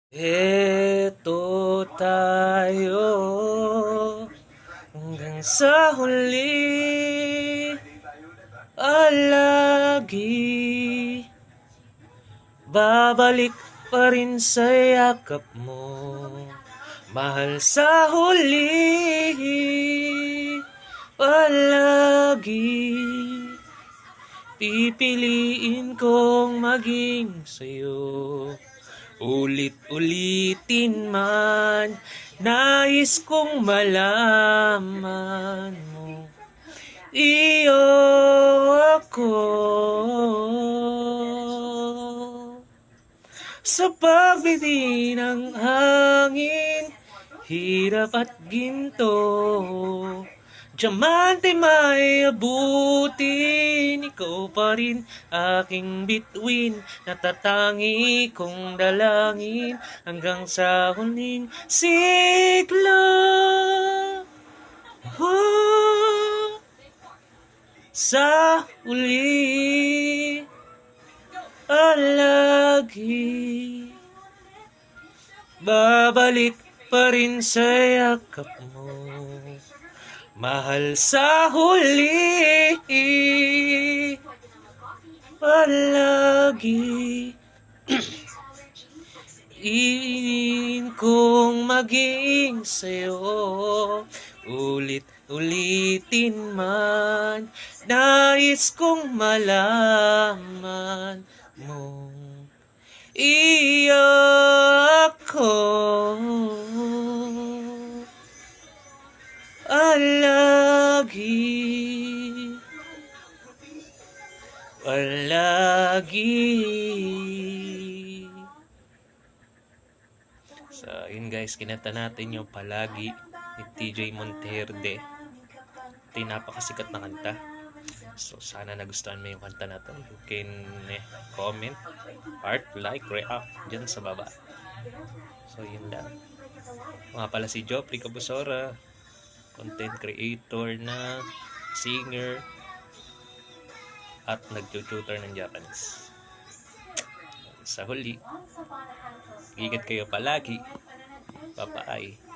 Eto tayo hanggang sa huli, lagi babalik pa rin sa yakap mo. Mahal sa huli, palagi pipiliin kong maging sa'yo. Ulit-ulitin man, nais kong malaman mo, iyo ako. Sa pagbiti ng hangin, hirap at ginto, diamante may abutin, ikaw pa rin aking bituin, natatangi kong dalangin hanggang sa huling sigla. Oh, sa uli, lagi babalik pa rin sa yakap mo. Mahal sa huli, palagi iin kong maging sa'yo. Ulit-ulitin man, nais kong malaman mo, iyo ako. Palagi. So, yun guys, kinanta natin yung Palagi ni TJ Monterde. Ito yung napakasikat na kanta. So, sana nagustuhan mo yung kanta na to. You can comment, heart, like, react dyan sa baba. So, yun lang. Mga pala si Joffrey Cabusora, content creator na, singer, at nag-tutor ng Japanese. Sa huli, ingat kayo palagi. Bye-bye.